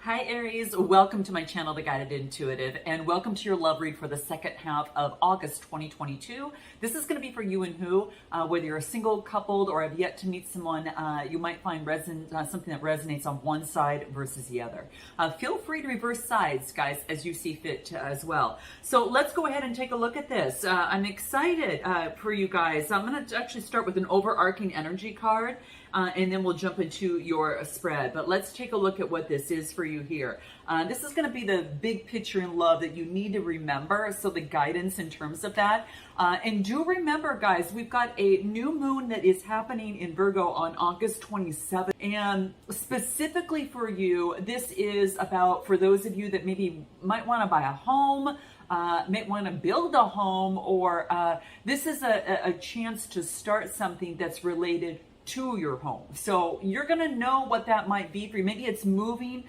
Hi Aries, welcome to my channel, The Guided Intuitive, and welcome to your love read for the second half of August 2022. This is going to be for you and who, whether you're a single, coupled, or have yet to meet someone, you might find something that resonates on one side versus the other. Feel free to reverse sides, guys, as you see fit as well. So let's go ahead and take a look at this. I'm excited for you guys. I'm going to actually start with an overarching energy card. And then we'll jump into your spread. But let's take a look at what this is for you here. This is going to be the big picture in love that you need to remember. So the guidance in terms of that. And do remember, guys, we've got a new moon that is happening in Virgo on August 27th. And specifically for you, this is about, for those of you that maybe might want to buy a home, may want to build a home, or this is a chance to start something that's related to your home. So you're going to know what that might be for you. Maybe it's moving.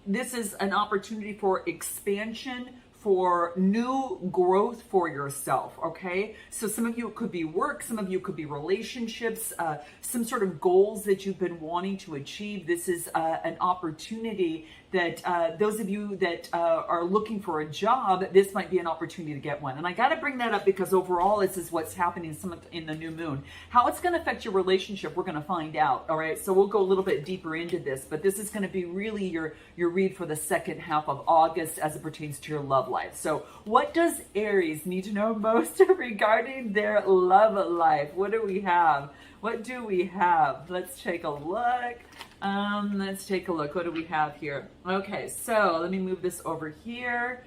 This is an opportunity for expansion, for new growth for yourself, okay? So some of you, it could be work, some of you could be relationships, some sort of goals that you've been wanting to achieve. This is an opportunity that those of you that are looking for a job, this might be an opportunity to get one. And I got to bring that up because overall, this is what's happening in the new moon. How it's going to affect your relationship, we're going to find out, all right? So we'll go a little bit deeper into this, but this is going to be really your read for the second half of August as it pertains to your love life. So what does Aries need to know most regarding their love life? What do we have? What do we have? Let's take a look. Let's take a look. What do we have here? Okay, so let me move this over here.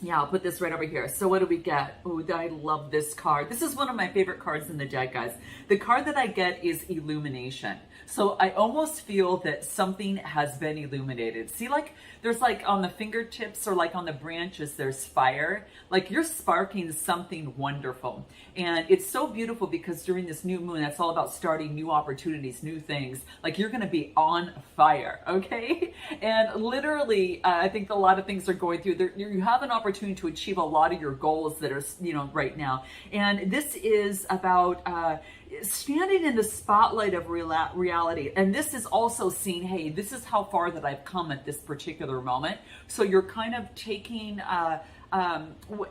Yeah, I'll put this right over here. So what do we get? Oh, I love this card. This is one of my favorite cards in the deck, guys. The card that I get is Illumination. So I almost feel that something has been illuminated. See, like there's like on the fingertips or like on the branches, there's fire. Like you're sparking something wonderful. And it's so beautiful because during this new moon, that's all about starting new opportunities, new things. Like you're going to be on fire, okay? And literally, I think a lot of things are going through there. You have an opportunity to achieve a lot of your goals that are, right now. And this is about standing in the spotlight of reality. And this is also seeing, hey, this is how far that I've come at this particular moment. So you're kind of taking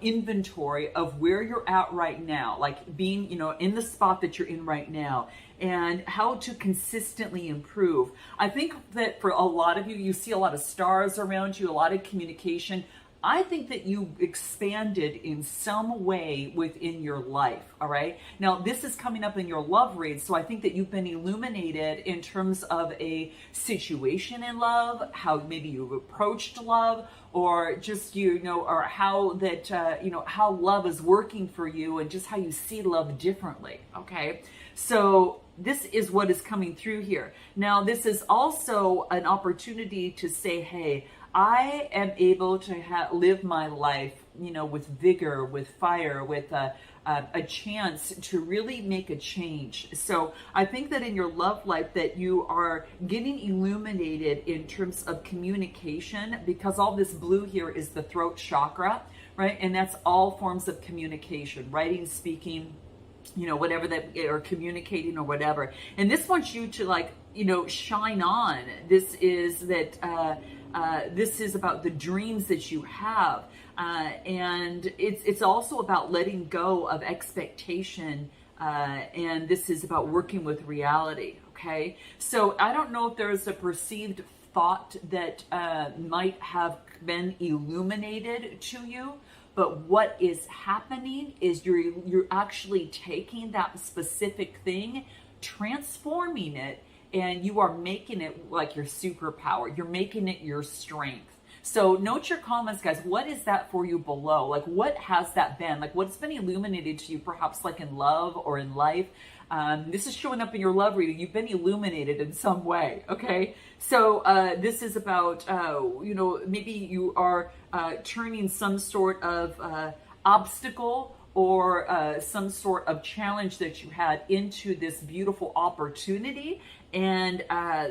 inventory of where you're at right now, like being, in the spot that you're in right now, and how to consistently improve. I think that for a lot of you, you see a lot of stars around you, a lot of communication. I think that you expanded in some way within your life, all right? Now, this is coming up in your love read, so I think that you've been illuminated in terms of a situation in love, how maybe you've approached love, or just, or how that, how love is working for you and just how you see love differently, okay? So this is what is coming through here. Now, this is also an opportunity to say, hey, I am able to live my life, with vigor, with fire, with a chance to really make a change. So I think that in your love life that you are getting illuminated in terms of communication, because all this blue here is the throat chakra, right? And that's all forms of communication, writing, speaking, whatever that, or communicating or whatever. And this wants you to shine on. This is that, this is about the dreams that you have. And it's also about letting go of expectation. And this is about working with reality. Okay. So I don't know if there's a perceived thought that, might have been illuminated to you. But what is happening is you're actually taking that specific thing, transforming it, and you are making it like your superpower. You're making it your strength. So note your comments, guys. What is that for you below? Like, what has that been? Like, what's been illuminated to you, perhaps like in love or in life? This is showing up in your love reading. You've been illuminated in some way, okay? So this is about, maybe you are turning some sort of obstacle or some sort of challenge that you had into this beautiful opportunity. And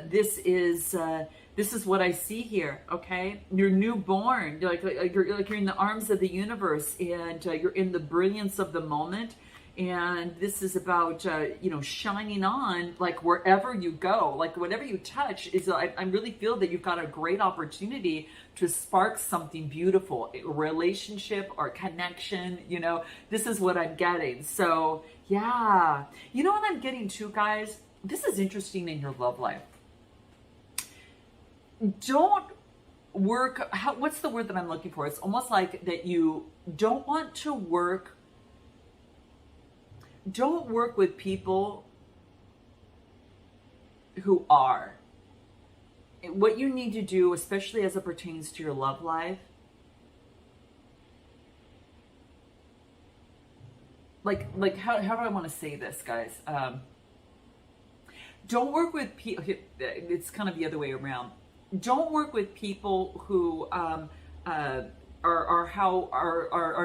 this is what I see here, okay? You're newborn, like you're in the arms of the universe, and you're in the brilliance of the moment. And this is about, you know, shining on, like, wherever you go, like, whatever you touch is, I really feel that you've got a great opportunity to spark something beautiful, a relationship or connection, you know, this is what I'm getting. So, yeah. You know what I'm getting too, guys? This is interesting in your love life. Don't work, what's the word that I'm looking for? It's almost like that you don't want to work. Don't work with people who are. What you need to do, especially as it pertains to your love life, like how do I want to say this, guys? Don't work with people. It's kind of the other way around. Don't work with people who are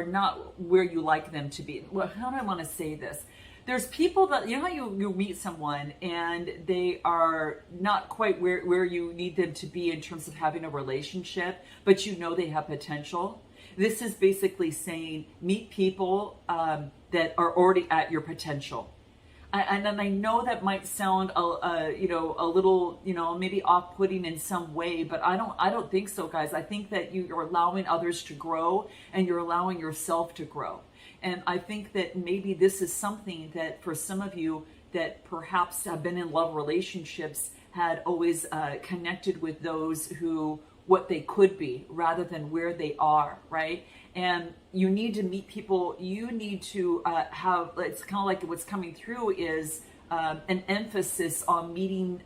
not where you like them to be. Well, how do I want to say this? There's people that, you know how you meet someone and they are not quite where you need them to be in terms of having a relationship, but you know they have potential. This is basically saying meet people that are already at your potential. And I know that might sound, you know, a little, you know, maybe off-putting in some way, but I don't think so, guys. I think that you're allowing others to grow and you're allowing yourself to grow. And I think that maybe this is something that for some of you that perhaps have been in love relationships had always connected with those who, what they could be rather than where they are, right? And you need to meet people, you need to have, it's kind of like what's coming through is an emphasis on meeting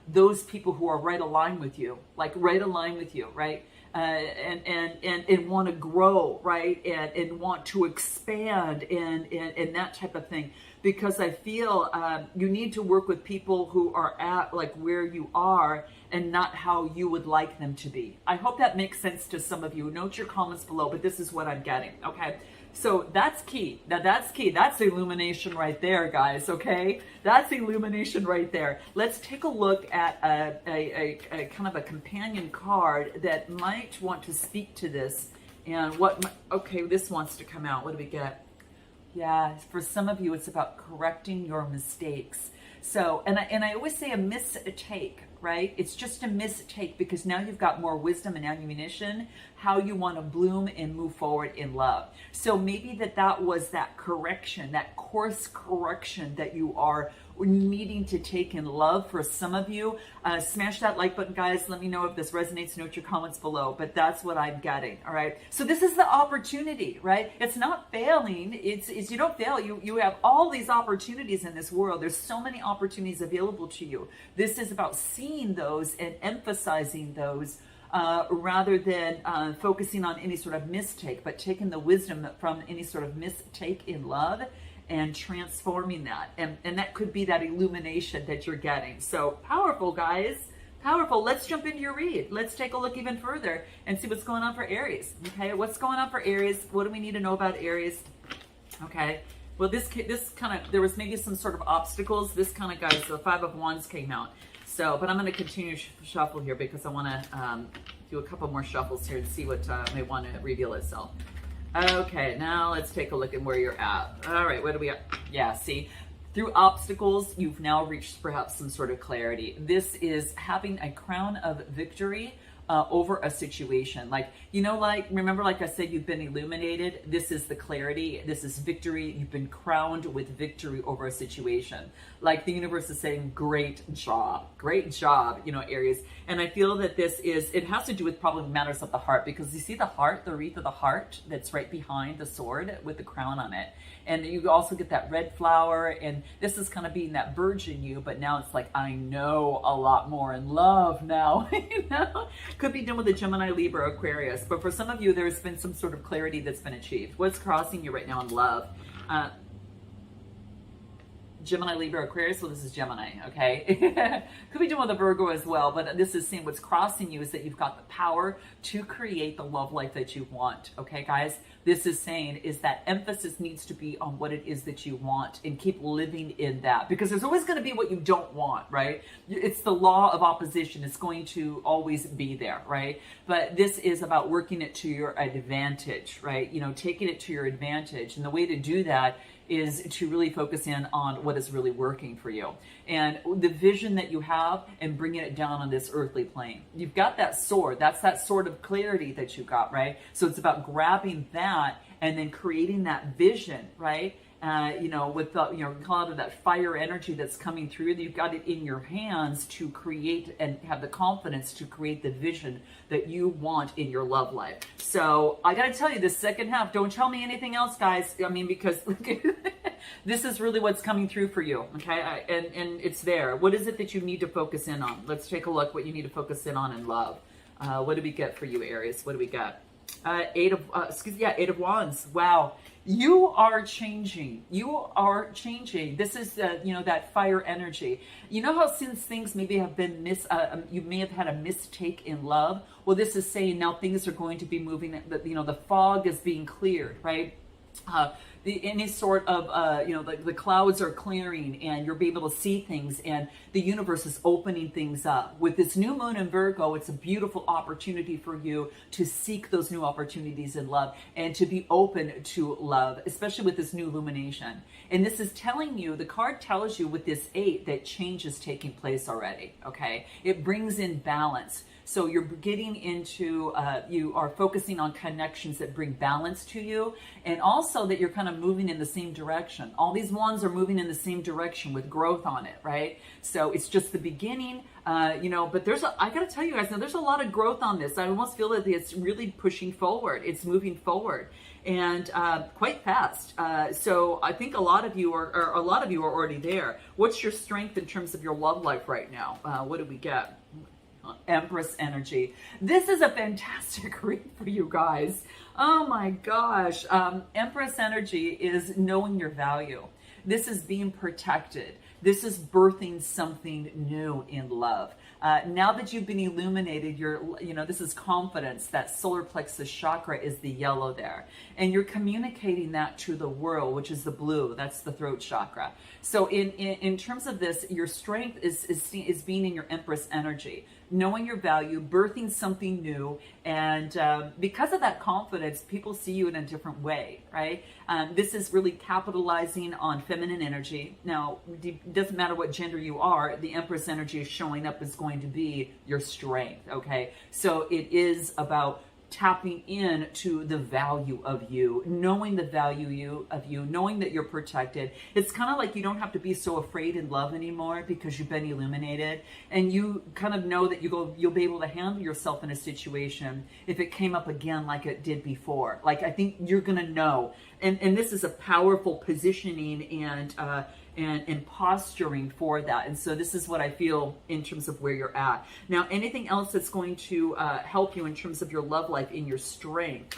those people who are right aligned with you, like right aligned with you, right? And want to grow, right? And want to expand and that type of thing. Because I feel you need to work with people who are at like where you are and not how you would like them to be. I hope that makes sense to some of you. Note your comments below, but this is what I'm getting, okay? So that's key. Now that's key. That's illumination right there, guys, okay? That's illumination right there. Let's take a look at a kind of a companion card that might want to speak to this. And okay, this wants to come out. What do we get? Yeah, for some of you, it's about correcting your mistakes. So, and I always say a mistake, right? It's just a mistake because now you've got more wisdom and ammunition, how you want to bloom and move forward in love. So maybe that was that correction, that course correction that you are needing to take in love for some of you. Smash that like button, guys. Let me know if this resonates. Note your comments below, but that's what I'm getting. All right. So this is the opportunity, right? It's not failing. It's you don't fail. You have all these opportunities in this world. There's so many opportunities available to you. This is about seeing those and emphasizing those rather than focusing on any sort of mistake, but taking the wisdom from any sort of mistake in love and transforming that. And that could be that illumination that you're getting. So powerful, guys. Powerful. Let's jump into your read. Let's take a look even further and see what's going on for Aries. Okay, what's going on for Aries? What do we need to know about Aries? Okay. Well, this kind of, there was maybe some sort of obstacles. This kind of, guys, the Five of Wands came out. So, but I'm going to continue shuffle here because I want to do a couple more shuffles here and see what may want to reveal itself. Okay, now let's take a look at where you're at. All right, what do we have? Yeah, see, through obstacles, you've now reached perhaps some sort of clarity. This is having a crown of victory over a situation. Like, you know, like, remember, like I said, you've been illuminated. This is the clarity. This is victory. You've been crowned with victory over a situation. Like the universe is saying, great job, you know, Aries. And I feel that this is, it has to do with probably matters of the heart, because you see the heart, the wreath of the heart that's right behind the sword with the crown on it. And you also get that red flower, and this is kind of being that virgin you, but now it's like, I know a lot more in love now, you know? Could be done with a Gemini, Libra, Aquarius, but for some of you, there's been some sort of clarity that's been achieved. What's crossing you right now in love? Gemini, Libra, Aquarius, well, this is Gemini, okay? Could be doing with a Virgo as well, but this is saying what's crossing you is that you've got the power to create the love life that you want, okay, guys? This is saying is that emphasis needs to be on what it is that you want and keep living in that, because there's always going to be what you don't want, right? It's the law of opposition. It's going to always be there, right? But this is about working it to your advantage, right? You know, taking it to your advantage. And the way to do that is to really focus in on what is really working for you and the vision that you have and bringing it down on this earthly plane. You've got that sword. That's that sword of clarity that you got, right? So it's about grabbing that and then creating that vision, right? With the, call it that fire energy that's coming through, you've got it in your hands to create and have the confidence to create the vision that you want in your love life. So I got to tell you, this second half, don't tell me anything else, guys. I mean, because this is really what's coming through for you. Okay. And it's there. What is it that you need to focus in on? Let's take a look what you need to focus in on in love. What do we get for you, Aries? What do we got? Eight of Wands. Wow. You are changing. You are changing. This is, that fire energy. You know how since things maybe have been you may have had a mistake in love. Well, this is saying now things are going to be moving. The fog is being cleared, right? Any sort of, the clouds are clearing and you're being able to see things and the universe is opening things up. With this new moon in Virgo, it's a beautiful opportunity for you to seek those new opportunities in love and to be open to love, especially with this new illumination. And this is telling you, the card tells you with this 8 that change is taking place already, okay? It brings in balance. So you're getting into, you are focusing on connections that bring balance to you, and also that you're kind of moving in the same direction. All these wands are moving in the same direction with growth on it, right? So it's just the beginning, but I got to tell you guys, now there's a lot of growth on this. I almost feel that it's really pushing forward. It's moving forward and quite fast. So I think a lot of you are already there. What's your strength in terms of your love life right now? What do we get? Empress energy. This is a fantastic read for you guys. Oh my gosh. Empress energy is knowing your value. This is being protected. This is birthing something new in love. Now that you've been illuminated, this is confidence. That solar plexus chakra is the yellow there. And you're communicating that to the world, which is the blue. That's the throat chakra. So in terms of this, your strength is being in your Empress energy, knowing your value, birthing something new. And because of that confidence, people see you in a different way, right? This is really capitalizing on feminine energy. Now, it doesn't matter what gender you are, the Empress energy is showing up is going to be your strength, okay? So it is about tapping in to the value of you, knowing the value of you, knowing that you're protected. It's kind of like you don't have to be so afraid in love anymore because you've been illuminated, and you kind of know that you'll be able to handle yourself in a situation if it came up again like it did before. Like, I think you're gonna know, and this is a powerful positioning and posturing for that. And so this is what I feel in terms of where you're at. Now, anything else that's going to help you in terms of your love life, in your strength?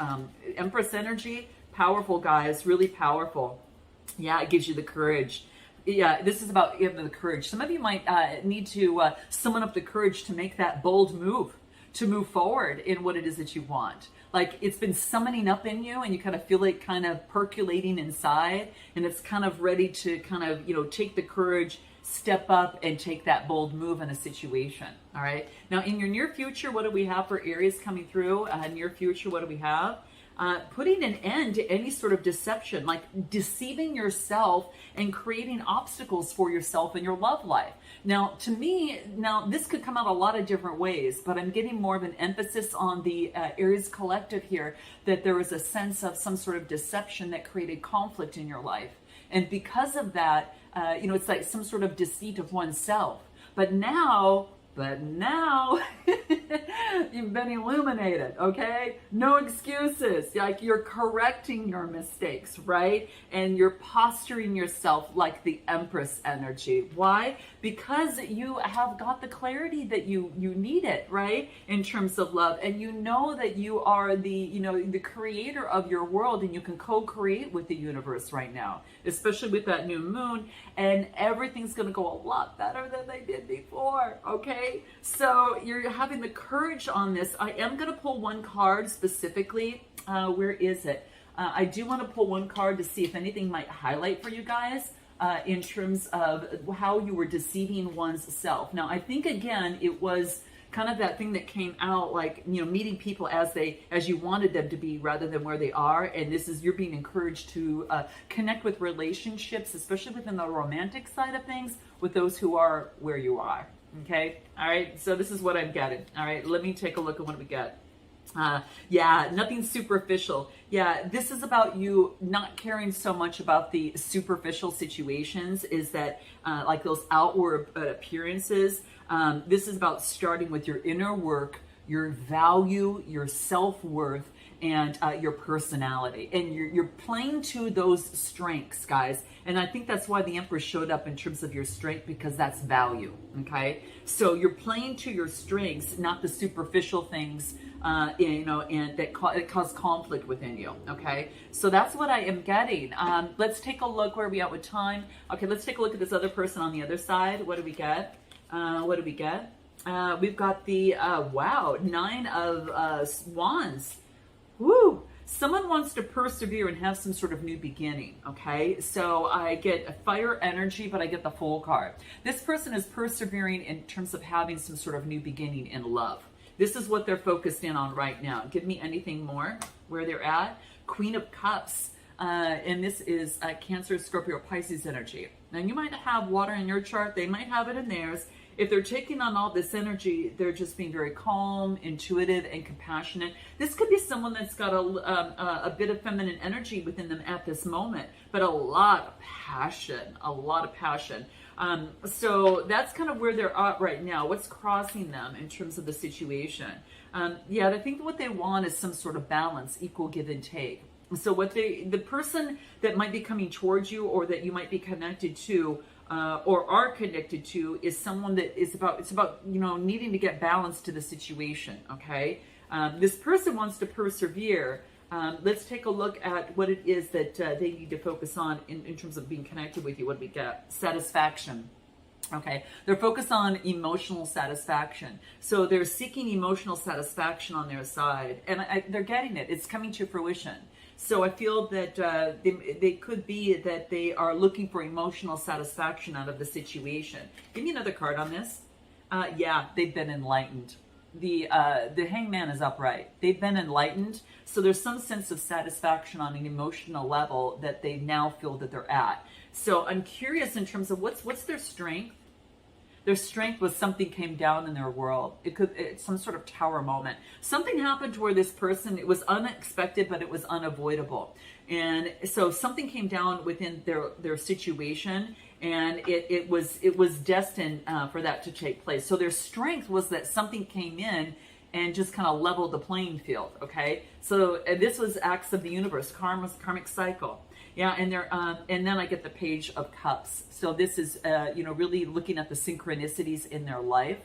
Empress energy, powerful, guys, really powerful. Yeah, it gives you the courage. Yeah, this is about the courage. Some of you might need to summon up the courage to make that bold move, to move forward in what it is that you want. Like, it's been summoning up in you and you kind of feel it kind of percolating inside, and it's kind of ready to kind of, take the courage, step up and take that bold move in a situation. All right. Now, in your near future, what do we have for Aries coming through? Near future, what do we have? Putting an end to any sort of deception, like deceiving yourself and creating obstacles for yourself in your love life. Now, to me, this could come out a lot of different ways, but I'm getting more of an emphasis on the Aries collective here, that there was a sense of some sort of deception that created conflict in your life. And because of that, it's like some sort of deceit of oneself. But now you've been illuminated, okay? No excuses. Like, you're correcting your mistakes, right? And you're posturing yourself like the Empress energy. Why? Because you have got the clarity that you needed, right? In terms of love. And you know that you are the creator of your world, and you can co-create with the universe right now, especially with that new moon. And everything's going to go a lot better than they did before, okay? So you're having the courage on this. I am going to pull one card specifically. Where is it? I do want to pull one card to see if anything might highlight for you guys in terms of how you were deceiving one's self. Now, I think, again, it was kind of that thing that came out, like, you know, meeting people as you wanted them to be rather than where they are. And this is, you're being encouraged to connect with relationships, especially within the romantic side of things, with those who are where you are. Okay. All right. So this is what I'm getting. All right. Let me take a look at what we get. Yeah, nothing superficial. Yeah, this is about you not caring so much about the superficial situations, is that like those outward appearances. This is about starting with your inner work, your value, your self-worth, and your personality. And you're playing to those strengths, guys. And I think that's why the Empress showed up in terms of your strength, because that's value, okay? So you're playing to your strengths, not the superficial things, you know, and that cause conflict within you, okay? So that's what I am getting. Let's take a look. Where are we at with time? Okay, let's take a look at this other person on the other side. What do we get? What do we get? We've got the, wow, 9 of Wands. Woo! Someone wants to persevere and have some sort of new beginning, okay? So I get a fire energy, but I get the Fool card. This person is persevering in terms of having some sort of new beginning in love. This is what they're focused in on right now. Give me anything more where they're at. Queen of Cups. And this is Cancer, Scorpio, Pisces energy. Now, you might have water in your chart. They might have it in theirs. If they're taking on all this energy, they're just being very calm, intuitive, and compassionate. This could be someone that's got a bit of feminine energy within them at this moment, but a lot of passion, a lot of passion. So that's kind of where they're at right now. What's crossing them in terms of the situation? Yeah, I think what they want is some sort of balance, equal give and take. So what the person that might be coming towards you, or that you might be connected to, or are connected to, is someone that is it's about, you know, needing to get balance to the situation. Okay. This person wants to persevere. Let's take a look at what it is that they need to focus on in terms of being connected with you. What do we get? Satisfaction. Okay, they're focused on emotional satisfaction. So they're seeking emotional satisfaction on their side, and they're getting it. It's coming to fruition. So I feel that they could be that they are looking for emotional satisfaction out of the situation. Give me another card on this. Yeah, they've been enlightened. The Hangman is upright. They've been enlightened. So there's some sense of satisfaction on an emotional level that they now feel that they're at. So I'm curious in terms of what's their strength. Their strength was something came down in their world. It's some sort of tower moment. Something happened to where this person, it was unexpected, but it was unavoidable. And so something came down within their situation, and it was destined for that to take place. So their strength was that something came in and just kind of leveled the playing field. Okay, so this was acts of the universe, karmic cycle. Yeah, and then I get the Page of Cups. So this is, you know, really looking at the synchronicities in their life.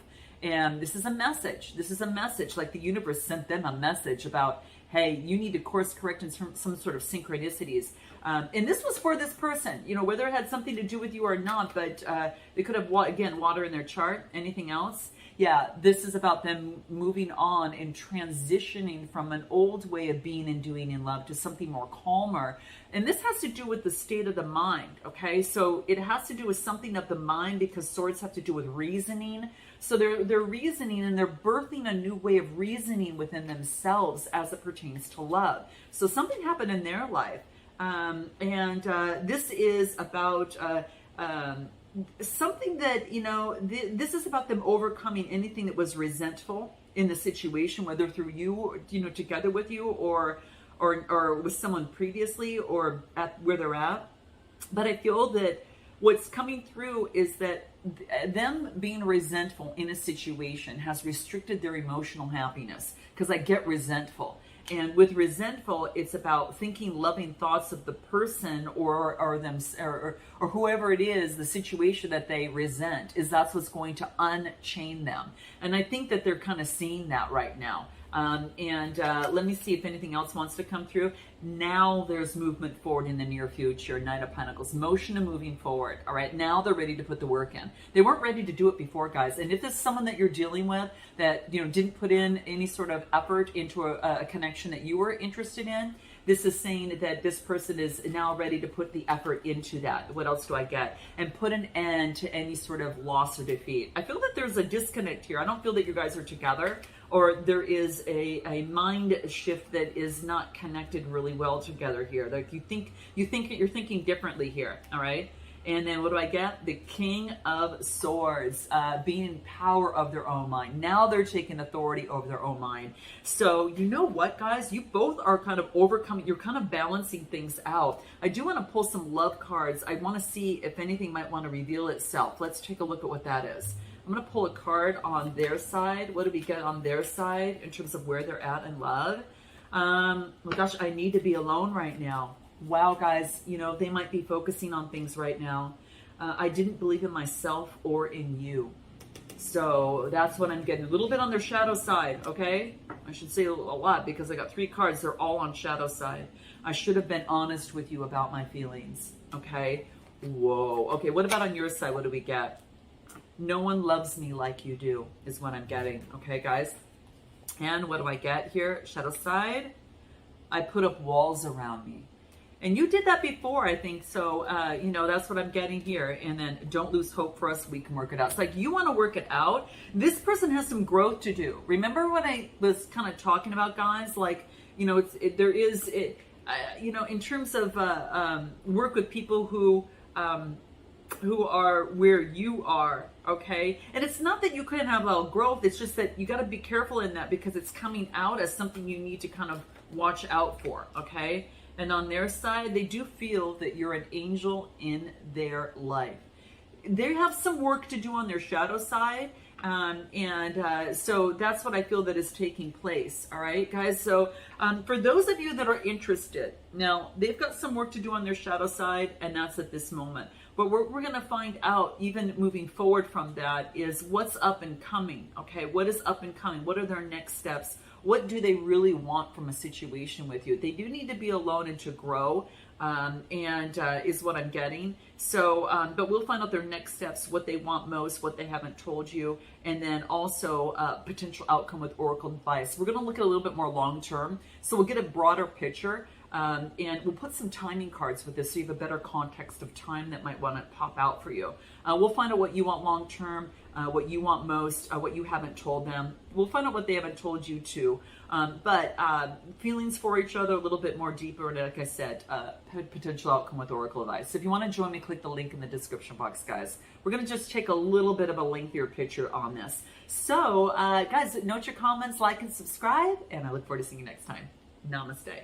And this is a message. This is a message, like the universe sent them a message about, hey, you need to course correct in some sort of synchronicities. And this was for this person, you know, whether it had something to do with you or not, but they could have, again, water in their chart. Anything else? Yeah, this is about them moving on and transitioning from an old way of being and doing in love to something more calmer. And this has to do with the state of the mind, okay? So it has to do with something of the mind, because swords have to do with reasoning. So they're reasoning, and they're birthing a new way of reasoning within themselves as it pertains to love. So something happened in their life. This is about something that, you know, this is about them overcoming anything that was resentful in the situation, whether through you, or, you know, together with you, or with someone previously, or at where they're at. But I feel that what's coming through is that them being resentful in a situation has restricted their emotional happiness, because I get resentful. And with resentful, it's about thinking loving thoughts of the person or them or whoever it is, the situation that they resent, that's what's going to unchain them. And I think that they're kind of seeing that right now. Let me see if anything else wants to come through. Now there's movement forward in the near future. Knight of Pentacles, motion and moving forward. All right, now they're ready to put the work in. They weren't ready to do it before, guys. And if there's someone that you're dealing with that, you know, didn't put in any sort of effort into a connection that you were interested in, This is saying that this person is now ready to put the effort into that. What else do I get? And put an end to any sort of loss or defeat. I feel that there's a disconnect here. I don't feel that you guys are together, or there is a mind shift that is not connected really well together here. Like you're thinking differently here. All right. And then what do I get? The King of Swords, being in power of their own mind. Now they're taking authority over their own mind. So you know what, guys? You both are kind of overcoming. You're kind of balancing things out. I do want to pull some love cards. I want to see if anything might want to reveal itself. Let's take a look at what that is. I'm going to pull a card on their side. What do we get on their side in terms of where they're at in love? Well, gosh, I need to be alone right now. Wow, guys, you know, they might be focusing on things right now. I didn't believe in myself or in you. So that's what I'm getting. A little bit on their shadow side, okay? I should say a lot because I got 3 cards. They're all on shadow side. I should have been honest with you about my feelings, okay? Whoa. Okay, what about on your side? What do we get? No one loves me like you do is what I'm getting, okay, guys? And what do I get here? Shadow side. I put up walls around me. And you did that before, I think. So, you know, that's what I'm getting here. And then don't lose hope for us. We can work it out. It's like you want to work it out. This person has some growth to do. Remember when I was kind of talking about, guys, like, you know, you know, in terms of work with people who are where you are, okay? And it's not that you couldn't have a growth. It's just that you got to be careful in that because it's coming out as something you need to kind of watch out for, okay? And on their side, they do feel that you're an angel in their life. They have some work to do on their shadow side. So that's what I feel that is taking place. All right, guys. So for those of you that are interested, now they've got some work to do on their shadow side, and that's at this moment. But what we're going to find out, even moving forward from that, is what's up and coming. Okay, what is up and coming? What are their next steps? What do they really want from a situation with you? They do need to be alone and to grow, is what I'm getting. So, but we'll find out their next steps, what they want most, what they haven't told you, and then also potential outcome with Oracle advice. We're going to look at a little bit more long term, so we'll get a broader picture. And we'll put some timing cards with this so you have a better context of time that might want to pop out for you. We'll find out what you want long term, what you want most, what you haven't told them. We'll find out what they haven't told you too. But feelings for each other a little bit more deeper, and like I said, potential outcome with Oracle advice. So if you want to join me, click the link in the description box, guys. We're going to just take a little bit of a lengthier picture on this. So guys, note your comments, like and subscribe, and I look forward to seeing you next time. Namaste.